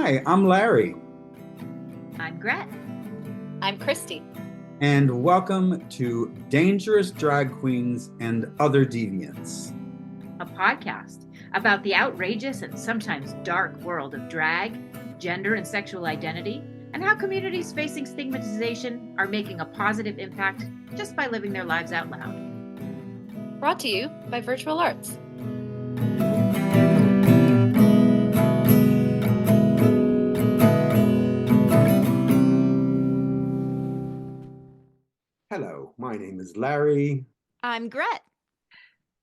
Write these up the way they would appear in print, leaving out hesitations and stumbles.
Hi, I'm Larry, I'm Gret. I'm Christy. and welcome to Dangerous Drag Queens and Other Deviants. A podcast about the outrageous and sometimes dark world of drag, gender, and sexual identity, and how communities facing stigmatization are making a positive impact just by living their lives out loud. Brought to you by Virtual Arts. Hello, my name is Larry. I'm Gret.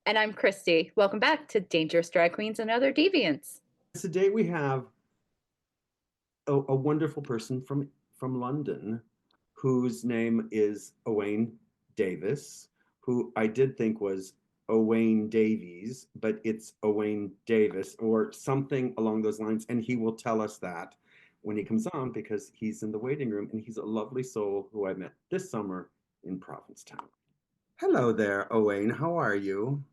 And I'm Christy. Welcome back to Dangerous Drag Queens and Other Deviants. Today we have a wonderful person from London whose name is Owain Davies, who I did think was Owain Davies, but it's Owain Davis or something along those lines. And he will tell us that when he comes on because he's in the waiting room and he's a lovely soul who I met this summer in Provincetown. Hello there, Owain. How are you?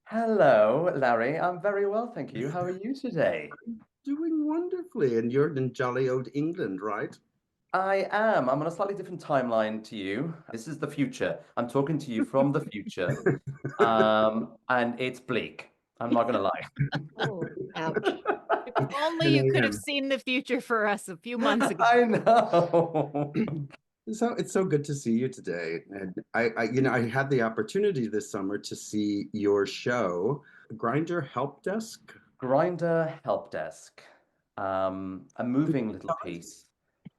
Hello, Larry. I'm very well, thank you. How are you today? Doing wonderfully. And you're in jolly old England, right? I am. I'm on a slightly different timeline to you. This is the future. I'm talking to you from the future. And it's bleak. I'm not gonna lie. Oh, ouch. If only you could have seen the future for us a few months ago. I know. So it's so good to see you today. And I had the opportunity this summer to see your show, Grinder Help Desk. Grinder Help Desk. A moving little piece.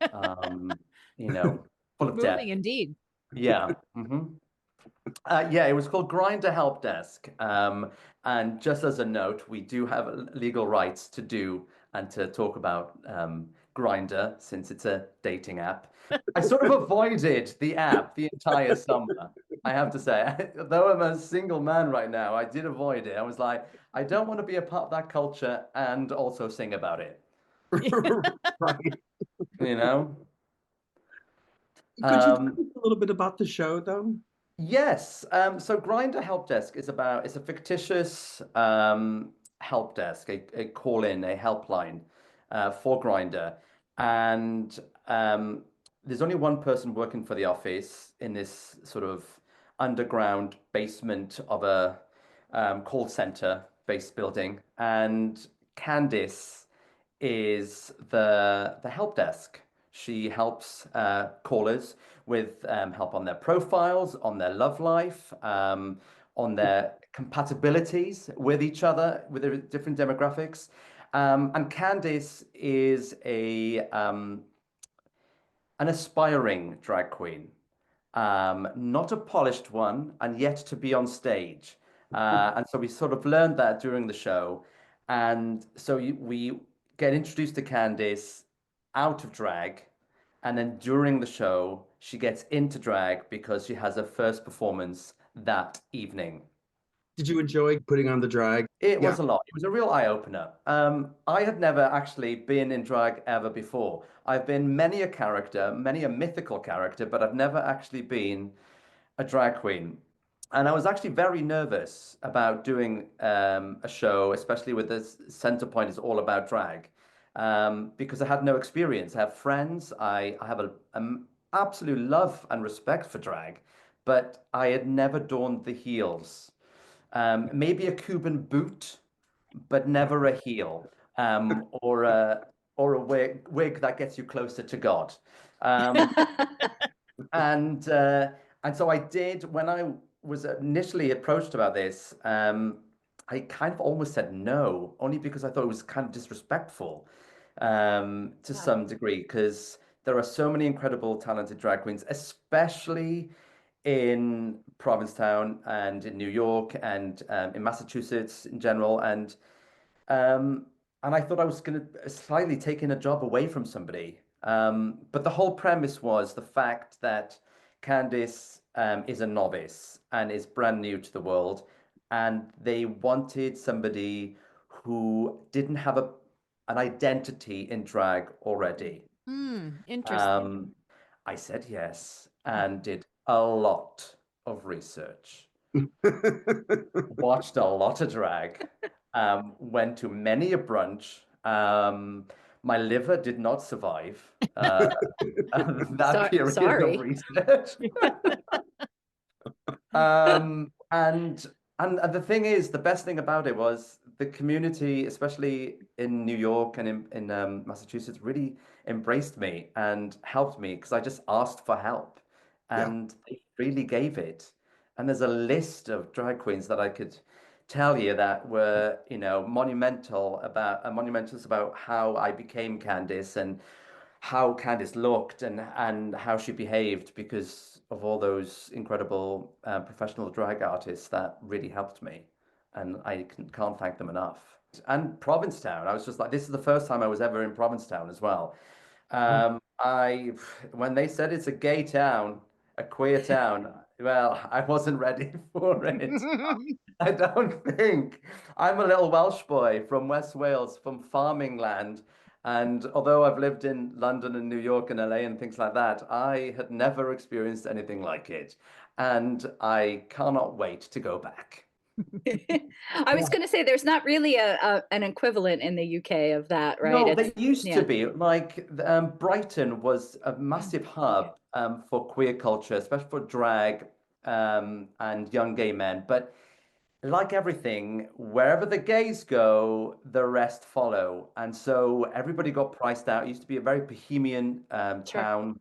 Full of depth. Moving indeed. Yeah. Yeah, it was called Grinder Help Desk. And just as a note, we do have legal rights to do and to talk about Grinder since it's a dating app. I sort of avoided the app the entire summer, I have to say. Though I'm a single man right now, I did avoid it. I was like, I don't want to be a part of that culture and also sing about it. Right. You know? Could you tell us a little bit about the show, though? Yes. So Grinder Help Desk is it's a fictitious help desk, a call-in, a helpline for Grinder. And there's only one person working for the office in this sort of underground basement of a call center based building. And Candice is the help desk. She helps callers with help on their profiles, on their love life, on their compatibilities with each other, with their different demographics. And Candice is an aspiring drag queen, not a polished one, and yet to be on stage. And so we sort of learned that during the show. And so we get introduced to Candice out of drag. And then during the show, she gets into drag because she has her first performance that evening. Did you enjoy putting on the drag? It was a lot. It was a real eye-opener. I had never actually been in drag ever before. I've been many a character, many a mythical character, but I've never actually been a drag queen. And I was actually very nervous about doing a show, especially with the center point is all about drag, because I had no experience. I have friends. I have an absolute love and respect for drag, but I had never donned the heels. Maybe a Cuban boot, but never a heel, or a wig that gets you closer to God. And so I did, when I was initially approached about this, I kind of almost said no, only because I thought it was kind of disrespectful to some degree, because there are so many incredible, talented drag queens, especially in Provincetown and in New York and in Massachusetts in general. And I thought I was going to slightly taking a job away from somebody. But the whole premise was the fact that Candice is a novice and is brand new to the world. And they wanted somebody who didn't have an identity in drag already. Interesting. I said yes and did a lot of research. Watched a lot of drag, went to many a brunch, My liver did not survive that period of Sorry. research. And the thing is, the best thing about it was the community, especially in New York and in Massachusetts, really embraced me and helped me because I just asked for help, Yeah. and they really gave it. And there's a list of drag queens that I could tell you that were, monumentals about how I became Candice and how Candice looked and how she behaved because of all those incredible professional drag artists that really helped me, and I can't thank them enough. And Provincetown, I was just like, this is the first time I was ever in Provincetown as well. Oh. I when they said it's a gay town, a queer town, well, I wasn't ready for it. I don't think. I'm a little Welsh boy from West Wales, from farming land. And although I've lived in London and New York and LA and things like that, I had never experienced anything like it. And I cannot wait to go back. I was going to say there's not really an equivalent in the UK of that, right? No, It's they used to yeah, be. Like Brighton was a massive hub for queer culture, especially for drag and young gay men. But like everything, wherever the gays go, the rest follow. And so everybody got priced out. It used to be a very bohemian sure. town,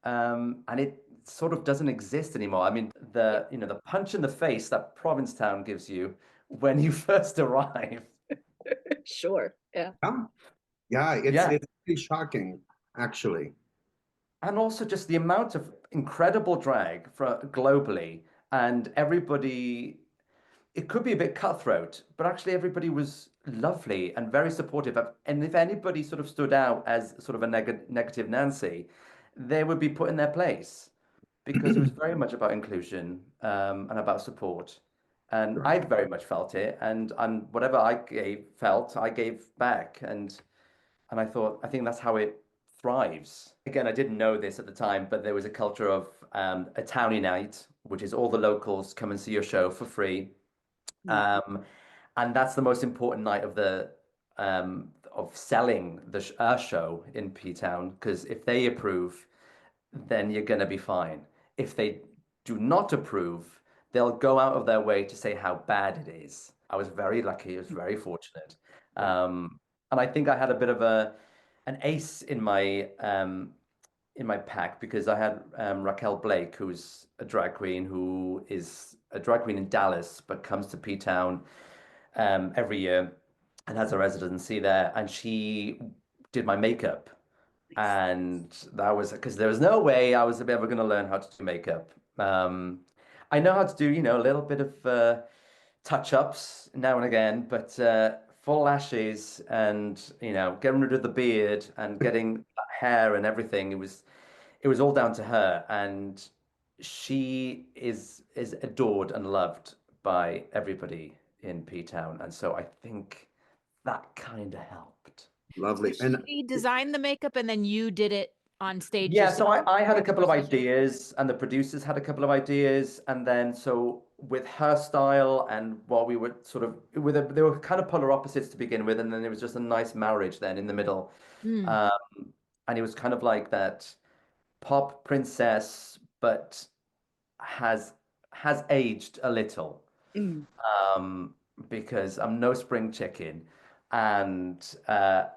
and it sort of doesn't exist anymore. I mean, Yeah. the punch in the face that Provincetown gives you when you first arrive. Sure. Yeah. Yeah. Yeah, it's Yeah. it's pretty shocking, actually. And also just the amount of incredible drag for globally, and everybody, it could be a bit cutthroat, but actually everybody was lovely and very supportive. And if anybody sort of stood out as sort of a negative Nancy, they would be put in their place because it was very much about inclusion and about support. And Sure. I'd very much felt it, and whatever felt, I gave back, and I think that's how it thrives. Again, I didn't know this at the time, but there was a culture of a townie night, which is all the locals come and see your show for free. Mm. Um, and that's the most important night of selling our show in P Town, because if they approve, then you're going to be fine. If they do not approve, they'll go out of their way to say how bad it is. I was very lucky. I was very fortunate. Yeah. And I think I had a bit of an ace in my pack because I had Raquel Blake, who's a drag queen who is a drag queen in Dallas, but comes to P Town every year and has a residency there. And she did my makeup. Nice. And that was because there was no way I was ever going to learn how to do makeup. Um, I know how to do, a little bit of touch-ups now and again, but full lashes and, getting rid of the beard and getting that hair and everything, it was all down to her. And she is adored and loved by everybody in P-Town. And so I think that kind of helped. So Lovely. And she designed the makeup and then you did it on stage Yeah, so yourself? I had a couple of Versus her? ideas, and the producers had a couple of ideas, and then so with her style and while we were sort of they were kind of polar opposites to begin with, and then it was just a nice marriage then in the middle, Mm. um, and it was kind of like that pop princess, but has aged a little Mm. um, because I'm no spring chicken, and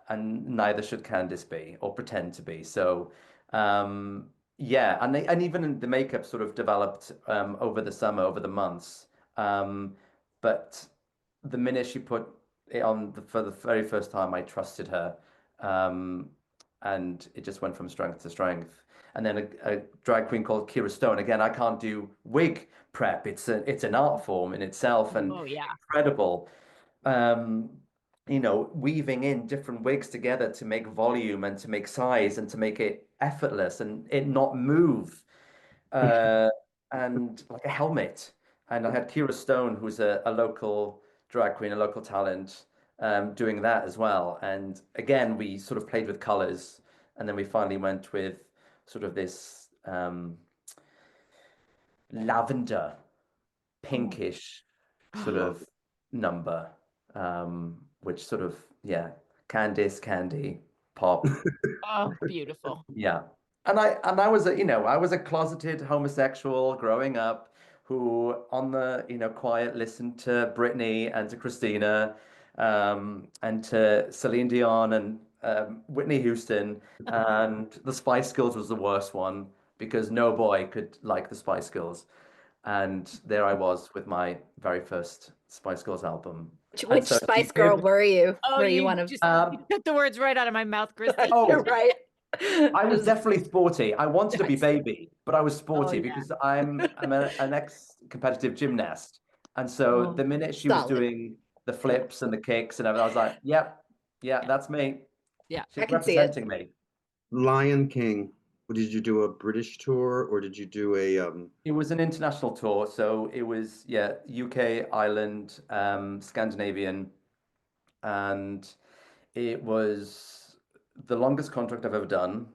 neither should Candice be or pretend to be. So yeah, and even the makeup sort of developed over the summer, over the months. Um, but the minute she put it on for the very first time, I trusted her, um, and it just went from strength to strength. And then a drag queen called Kira Stone. Again, I can't do wig prep. It's an art form in itself and Oh yeah. incredible. Um, weaving in different wigs together to make volume and to make size and to make it effortless and it not move. Uh, and like a helmet. And I had Kira Stone, who's a local drag queen, a local talent, doing that as well. And again, we sort of played with colors, and then we finally went with sort of this lavender, Oh. pinkish sort of number, which sort of, yeah, Candice, Candy. pop. Oh, beautiful. Yeah. And I was a, I was a closeted homosexual growing up who on the, quiet listened to Britney and to Christina, and to Celine Dion and Whitney Houston, and the Spice Girls was the worst one because no boy could like the Spice Girls. And there I was with my very first Spice Girls album. And Which so she Spice Girl gave, were you? Oh, Were you you one of? just you took the words right out of my mouth, Christy. You're oh, right. I was definitely sporty. I wanted to be Yes. baby, but I was Oh, sporty yeah. because I'm an ex-competitive gymnast. And so Oh, the minute she was solid. doing the flips and the kicks and everything, I was like, yep, yeah, that's me. Yeah. She's I can see it. representing me. Lion King. Did you do a British tour or did you do a It was an international tour, so it was, yeah, UK, Ireland, Scandinavian, and it was the longest contract I've ever done.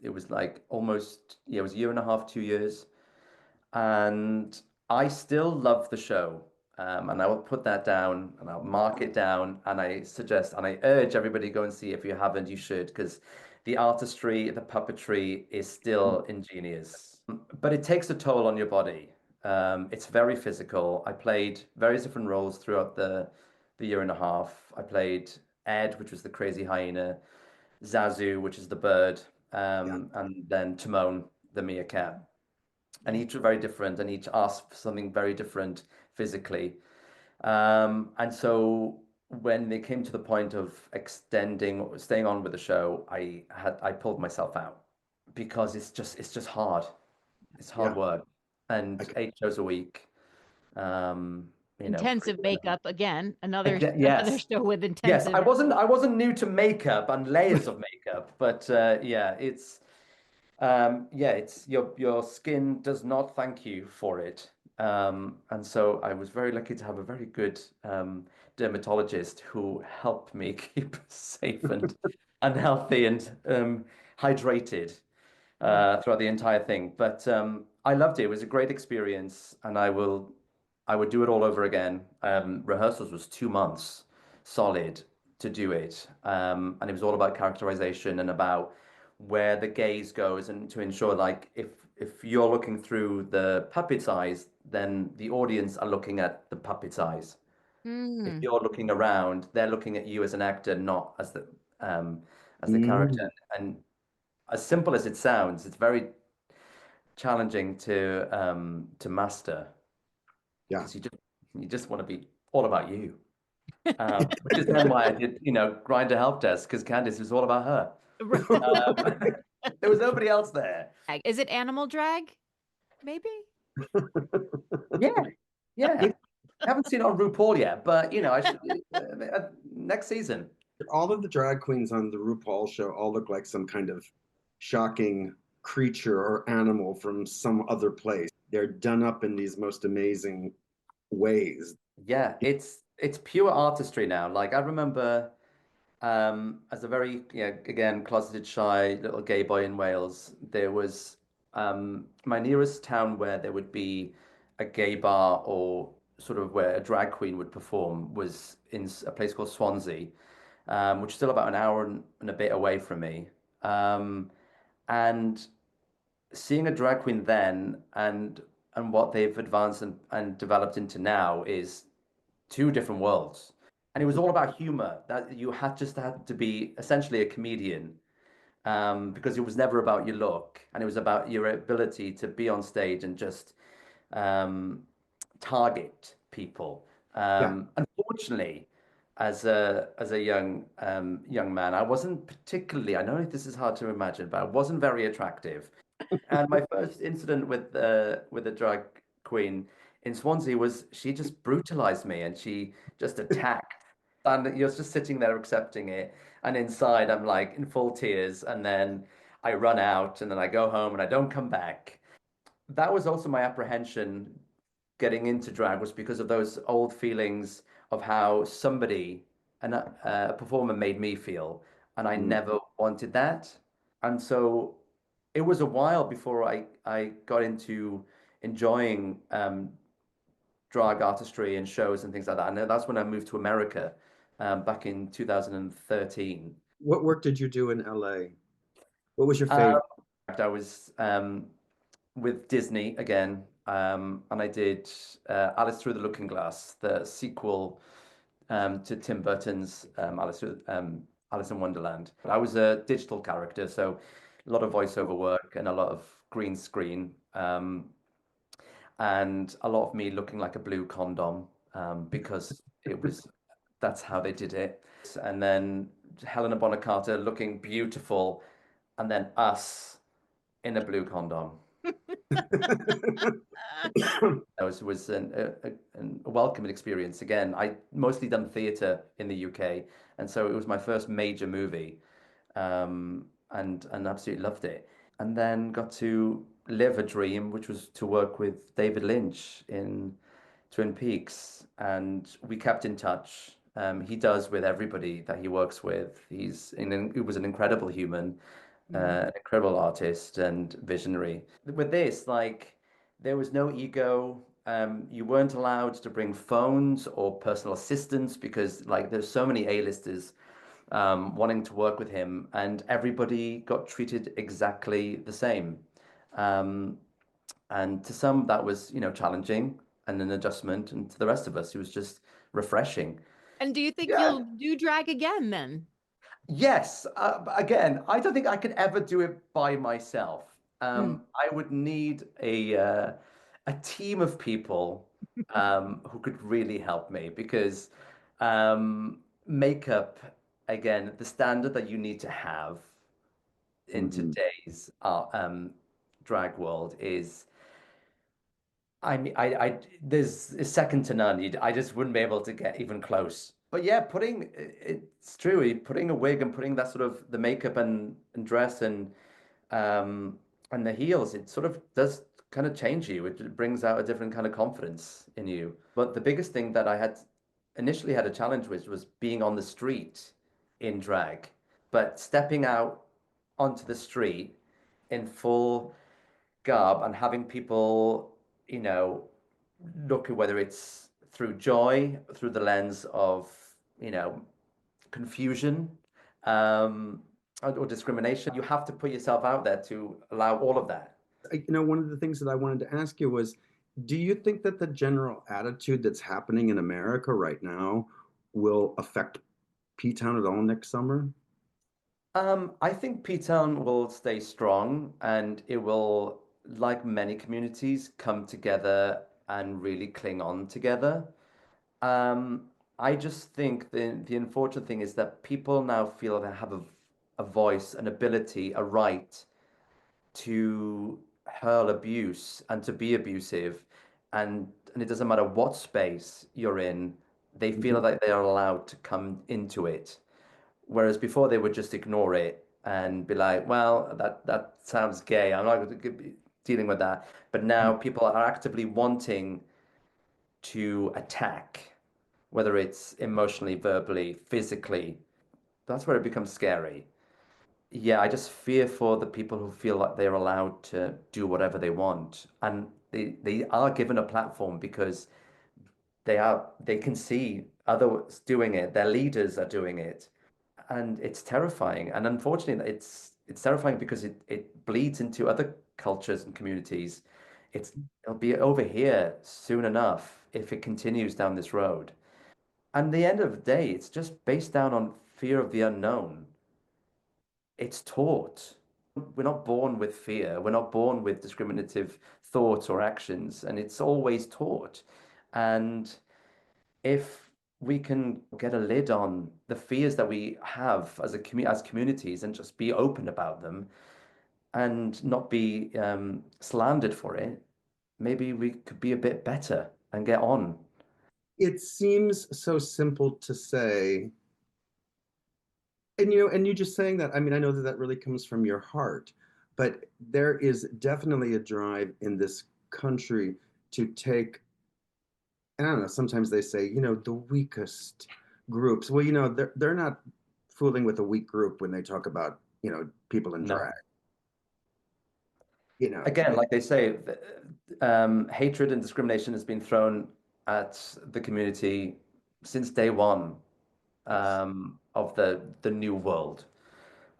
It was like almost, yeah, it was a year and a half, 2 years. And I still love the show. And I will put that down and I'll mark it down. And I suggest and I urge everybody go and see it. If you haven't, you should, because the artistry, the puppetry is still ingenious. But it takes a toll on your body. It's very physical. I played various different roles throughout the year and a half. I played Ed, which was the crazy hyena, Zazu, which is the bird, yeah, and then Timon, the meerkat, and each are very different and each ask for something very different physically. And so when they came to the point of extending, staying on with the show, I pulled myself out because it's just hard. It's hard yeah. work, I and can, 8 shows a week. Um, Intensive makeup again. Another yes, show with yes. intensive. I wasn't new to makeup and layers of makeup, but yeah, it's your skin does not thank you for it. And so I was very lucky to have a very good dermatologist who helped me keep safe and healthy and hydrated throughout the entire thing. But I loved it. It was a great experience, and I would do it all over again. Rehearsals was 2 months solid to do it, and it was all about characterization and about where the gaze goes, and to ensure like if you're looking through the puppet's eyes, then the audience are looking at the puppet's eyes. If Mm. you're looking around, they're looking at you as an actor, not as the character. mm, And as simple as it sounds, it's very challenging to master yeah. because you just want to be all about you. Which is then why I did, Grinder Help Desk because Candice was all about her. There was nobody else there. Is it animal drag? Maybe? Yeah, yeah. I haven't seen it on RuPaul yet, but I should next season. All of the drag queens on the RuPaul show all look like some kind of shocking creature or animal from some other place. They're done up in these most amazing ways. Yeah, it's pure artistry now. Like I remember as a very, again, closeted, shy little gay boy in Wales, there was my nearest town where there would be a gay bar or sort of where a drag queen would perform was in a place called Swansea, which is still about an hour and a bit away from me. And seeing a drag queen then and what they've advanced and developed into now is two different worlds. And it was all about humor, that you had to be essentially a comedian, because it was never about your look and it was about your ability to be on stage and just um, target people. Yeah. Unfortunately, as a young man, I wasn't particularly. I know this is hard to imagine, but I wasn't very attractive. And my first incident with a drag queen in Swansea was she just brutalized me and she just attacked. And you're just sitting there accepting it. And inside I'm like in full tears. And then I run out and then I go home and I don't come back. That was also my apprehension getting into drag was because of those old feelings of how somebody, a performer made me feel. And I Mm. never wanted that. And so it was a while before I got into enjoying drag artistry and shows and things like that. And that's when I moved to America back in 2013. What work did you do in LA? What was your Um, favorite? I was with Disney again, and I did Alice Through the Looking Glass, the sequel to Tim Burton's Alice in Wonderland. I was a digital character, so a lot of voiceover work and a lot of green screen, and a lot of me looking like a blue condom, because that's how they did it. And then Helena Bonham Carter looking beautiful, and then us in a blue condom. It was a welcoming experience. Again, I mostly done theatre in the UK, and so it was my first major movie, and absolutely loved it. And then got to live a dream, which was to work with David Lynch in Twin Peaks, and we kept in touch. He does with everybody that he works with. He was an incredible human, an incredible artist and visionary. With this, like, there was no ego. You weren't allowed to bring phones or personal assistants because, like, there's so many A-listers wanting to work with him, and everybody got treated exactly the same. Um, and to some, that was, challenging and an adjustment, and to the rest of us, it was just refreshing. And do you think Yeah. you'll do drag again then? Yes. Again, I don't think I could ever do it by myself. Mm. I would need a team of people who could really help me because makeup, again, the standard that you need to have in Mhm. today's drag world is, I mean, there's is second to none. I just wouldn't be able to get even close. But yeah, it's true. Putting a wig and putting that sort of the makeup and dress um and the heels, it sort of does kind of change you. It brings out a different kind of confidence in you. But the biggest thing that I had initially had a challenge with was being on the street in drag, but stepping out onto the street in full garb and having people, you know, look at whether it's through joy, through the lens of, you know, confusion, or discrimination. You have to put yourself out there to allow all of that. One of the things that I wanted to ask you was, do you think that the general attitude that's happening in America right now will affect P-Town at all next summer? I think P-Town will stay strong and it will, like many communities, come together and really cling on together. Um, I just think the unfortunate thing is that people now feel they have a voice, an ability, a right to hurl abuse and to be abusive, and it doesn't matter what space you're in, they feel Mhm. like they are allowed to come into it. Whereas before they would just ignore it and be like, well, that sounds gay. I'm not going to be dealing with that. But now people are actively wanting to attack, whether it's emotionally, verbally, physically. That's where it becomes scary. Yeah, I just fear for the people who feel like they're allowed to do whatever they want. And they are given a platform because they can see others doing it, their leaders are doing it. And it's terrifying. And unfortunately, it's terrifying because it bleeds into other cultures and communities. It'll be over here soon enough if it continues down this road. And the end of the day, it's just based down on fear of the unknown. It's taught. We're not born with fear. We're not born with discriminative thoughts or actions, and it's always taught. And if we can get a lid on the fears that we have as as communities and just be open about them and not be slandered for it, maybe we could be a bit better and get on. It seems so simple to say, and you just saying that, I mean, I know that that really comes from your heart, but there is definitely a drive in this country to take, and I don't know, sometimes they say, the weakest groups. Well, they're not fooling with a weak group when they talk about, people in No. drag, Again, like they say, hatred and discrimination has been thrown at the community since day one yes. of the new world.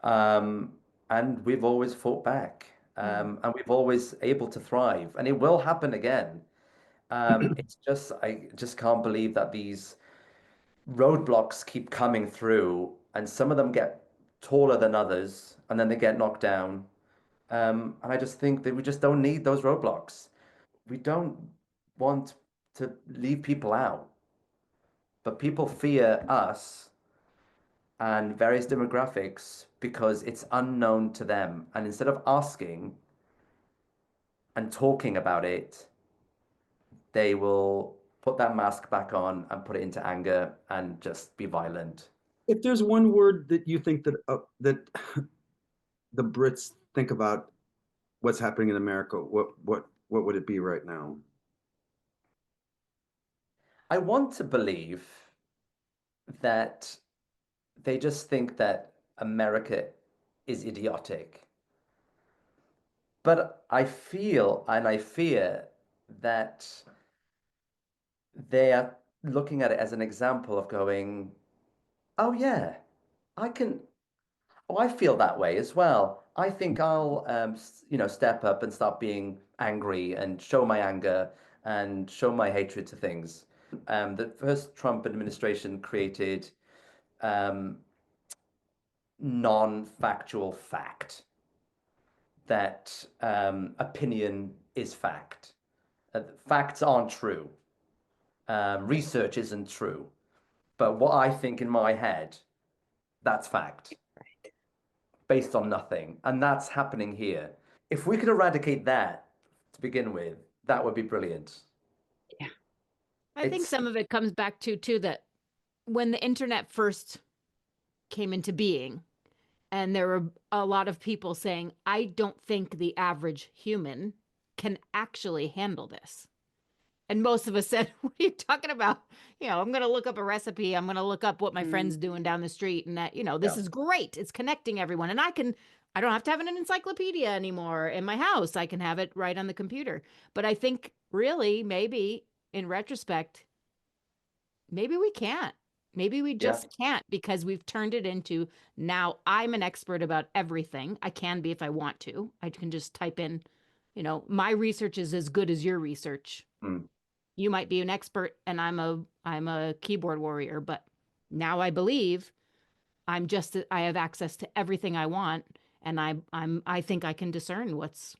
Um, and we've always fought back. And we've always able to thrive, and it will happen again. It's just I just can't believe that these roadblocks keep coming through, and some of them get taller than others, and then they get knocked down. And I just think that we just don't need those roadblocks. We don't want to leave people out, but people fear us and various demographics because it's unknown to them. And instead of asking and talking about it, they will put that mask back on and put it into anger and just be violent. If there's one word that you think that the Brits think about what's happening in America, what would it be right now? I want to believe that they just think that America is idiotic. But I feel and I fear that they are looking at it as an example of going, oh yeah, I can, oh, I feel that way as well. I think I'll, step up and start being angry and show my anger and show my hatred to things. The first Trump administration created um, non-factual fact that opinion is fact. Facts aren't true. Research isn't true. But what I think in my head, that's fact, based on nothing. And that's happening here. If we could eradicate that to begin with, that would be brilliant. Yeah. I think some of it comes back to too that when the internet first came into being, and there were a lot of people saying, I don't think the average human can actually handle this. And most of us said, what are you talking about? I'm going to look up a recipe. I'm going to look up what my friend's doing down the street. And that, this Yeah. is great. It's connecting everyone. And I don't have to have an encyclopedia anymore in my house. I can have it right on the computer. But I think really, maybe in retrospect, maybe we can't. Maybe we Yeah. just can't because we've turned it into now I'm an expert about everything. I can be if I want to. I can just type in, my research is as good as your research. Mm. You might be an expert and I'm a keyboard warrior, but now I believe I have access to everything I want, and I think I can discern what's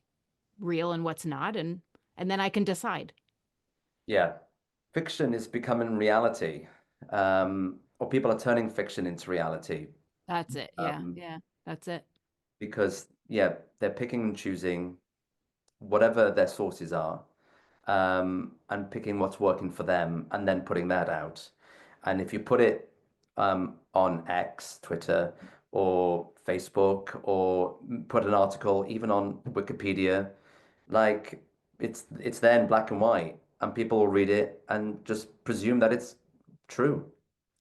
real and what's not, and then I can decide. Yeah. Fiction is becoming reality. Or people are turning fiction into reality. That's it. Yeah. Um, Yeah. That's it. because yeah, they're picking and choosing whatever their sources are, and picking what's working for them and then putting that out. And if you put it on X, Twitter, or Facebook, or put an article even on Wikipedia, like it's there in black and white, and people will read it and just presume that it's true.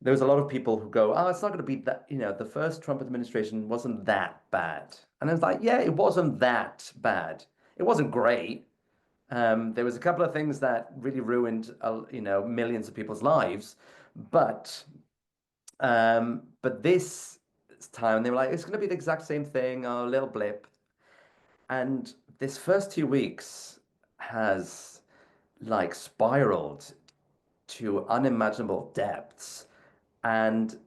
There's a lot of people who go, oh, it's not going to be that, the first Trump administration wasn't that bad. And it's like, yeah, it wasn't that bad. It wasn't great. There was a couple of things that really ruined, millions of people's lives, but this time they were like, it's going to be the exact same thing, a little blip. And this first 2 weeks has like spiraled to unimaginable depths, and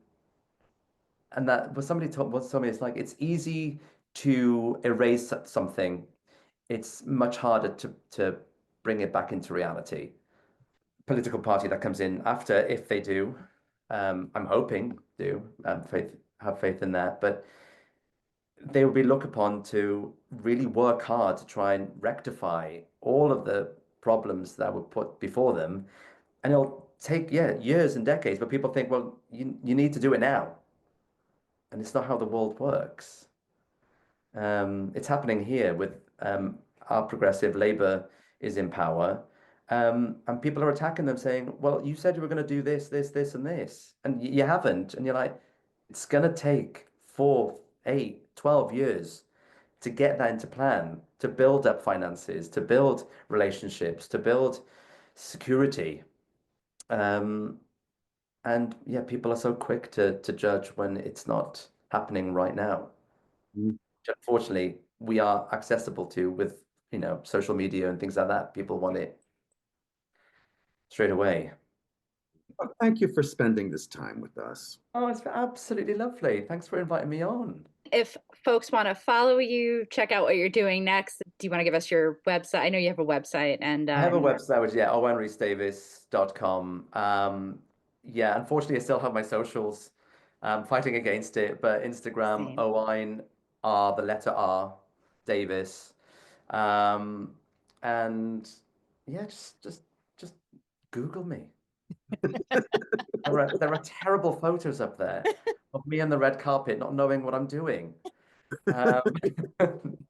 that was somebody told was told me it's like it's easy to erase something. It's much harder to bring it back into reality. Political party that comes in after, if they do, I'm hoping do have faith in that, but they will be looked upon to really work hard to try and rectify all of the problems that were put before them. And it'll take, yeah, years and decades, but people think, well, you need to do it now. And it's not how the world works. It's happening here with our progressive Labour is in power. And people are attacking them saying, well, you said you were going to do this, this, this, and this, and you haven't. And you're like, it's going to take 4, 8, 12 years to get that into plan, to build up finances, to build relationships, to build security. Um, And yeah, people are so quick to judge when it's not happening right now. Mm. Which unfortunately, we are accessible to with, social media and things like that. People want it straight away. Well, thank you for spending this time with us. Oh, it's absolutely lovely. Thanks for inviting me on. If folks want to follow you, check out what you're doing next, do you want to give us your website? I know you have a website and I have a website, which, yeah, owenrhysdavies.com. Yeah, unfortunately, I still have my socials. Fighting against it, but Instagram, same. Owain, the letter R, Davis. Um, and yeah, just Google me. There are terrible photos up there of me on the red carpet, not knowing what I'm doing. Um,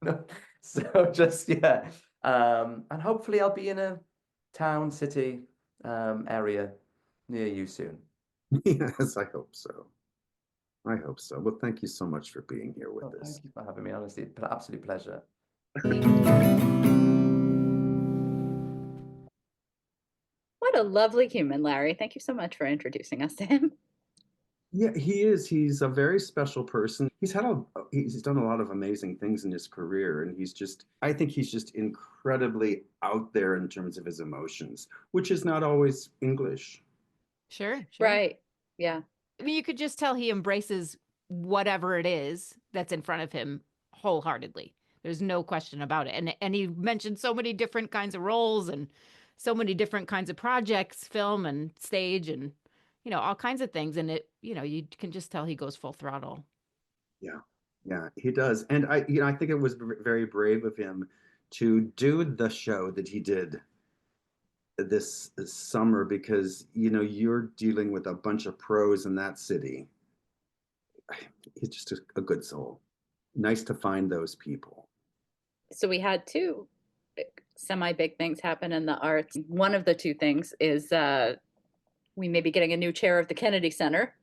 no, so just yeah, and hopefully I'll be in a town, city, area near you soon. Yes, I hope so. I hope so. Well, thank you so much for being here with Well, us. thank you for having me. Honestly, absolute pleasure. What a lovely human, Larry. Thank you so much for introducing us to him. Yeah, he is. He's a very special person. He's done a lot of amazing things in his career, and I think he's just incredibly out there in terms of his emotions, which is not always English. Sure, sure. Right. Yeah. I mean, you could just tell he embraces whatever it is that's in front of him wholeheartedly. There's no question about it. And he mentioned so many different kinds of roles and so many different kinds of projects, film and stage and all kinds of things. And you can just tell he goes full throttle. Yeah, yeah, he does. And I think it was very brave of him to do the show that he did this summer because, you're dealing with a bunch of pros in that city. He's just a good soul. Nice to find those people. So we had two semi big things happen in the arts. One of the two things is we may be getting a new chair of the Kennedy Center,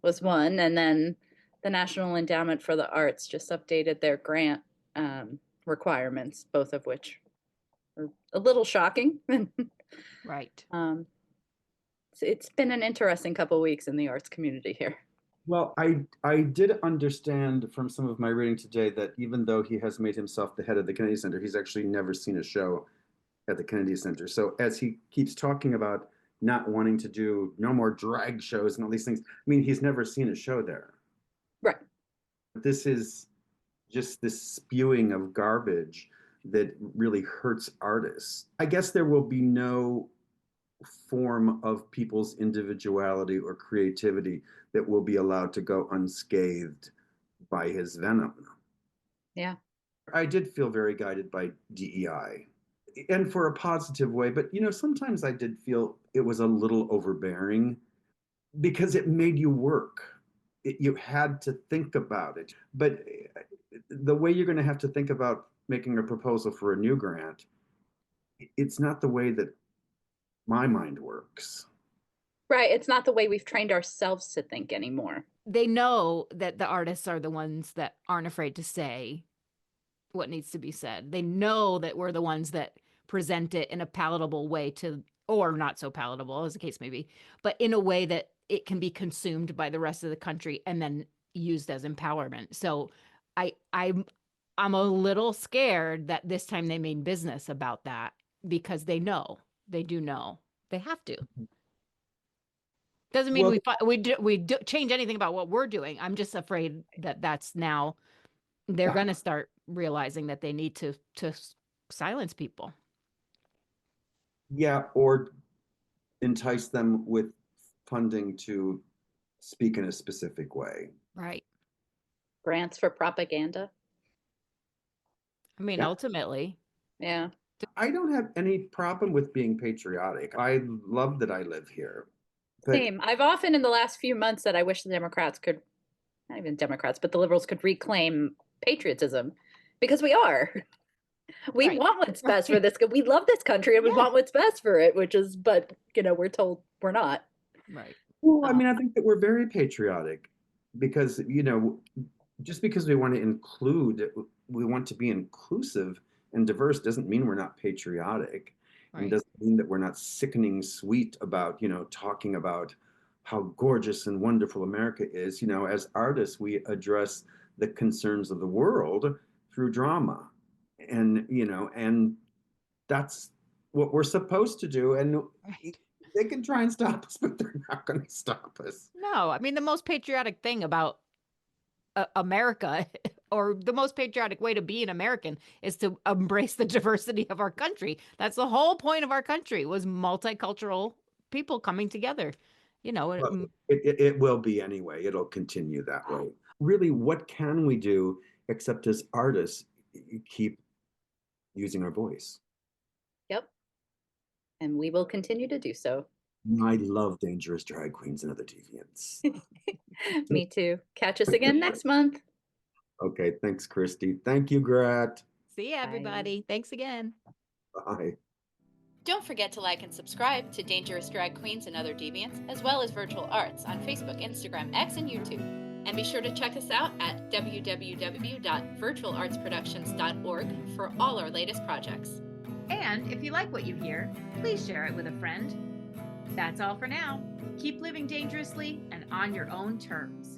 was one. And then the National Endowment for the Arts just updated their grant requirements, both of which are a little shocking. Right. It's been an interesting couple of weeks in the arts community here. Well, I did understand from some of my reading today that even though he has made himself the head of the Kennedy Center, he's actually never seen a show at the Kennedy Center. So as he keeps talking about not wanting to do no more drag shows and all these things, I mean, he's never seen a show there. Right. This is just this spewing of garbage that really hurts artists. I guess there will be no form of people's individuality or creativity that will be allowed to go unscathed by his venom. Yeah. I did feel very guided by DEI and for a positive way, but sometimes I did feel it was a little overbearing because it made you work. You had to think about it. But the way you're going to have to think about making a proposal for a new grant, it's not the way that my mind works. Right. It's not the way we've trained ourselves to think anymore. They know that the artists are the ones that aren't afraid to say what needs to be said. They know that we're the ones that present it in a palatable way or not so palatable as the case may be, but in a way that it can be consumed by the rest of the country and then used as empowerment. So I'm a little scared that this time they made business about that because they do know they have to. Doesn't mean Well, we change anything about what we're doing. I'm just afraid that that's now they're yeah, going to start realizing that they need to silence people. yeah, or entice them with funding to speak in a specific way. Right. Grants for propaganda. I mean, Yeah. ultimately. Yeah. I don't have any problem with being patriotic. I love that I live here. But Same. I've often in the last few months said I wish the Democrats could, not even Democrats, but the liberals could reclaim patriotism because we are. We Right. want what's best for this. We love this country and we Yeah. want what's best for it, but we're told we're not. Right. well, I mean, I think that we're very patriotic because, just because we want to we want to be inclusive and diverse doesn't mean we're not patriotic and Right. doesn't mean that we're not sickening sweet about, talking about how gorgeous and wonderful America is. You know, as artists, we address the concerns of the world through drama. And, you know, and that's what we're supposed to do. And they can try and stop us, but they're not going to stop us. No, I mean, the most patriotic thing about America, or the most patriotic way to be an American, is to embrace the diversity of our country. That's the whole point of our country, was multicultural people coming together. You know, Well, it will be anyway. It'll continue that way. Really, what can we do except as artists keep using our voice? Yep. And we will continue to do so. I love Dangerous Drag Queens and Other Deviants. Me too. Catch us again next month. Okay, thanks, Christy. Thank you, Grat. see you, everybody. Thanks again. Bye. Don't forget to like and subscribe to Dangerous Drag Queens and Other Deviants, as well as Virtual Arts on Facebook, Instagram, X, and YouTube. And be sure to check us out at www.virtualartsproductions.org for all our latest projects. And if you like what you hear, please share it with a friend. That's all for now. Keep living dangerously and on your own terms.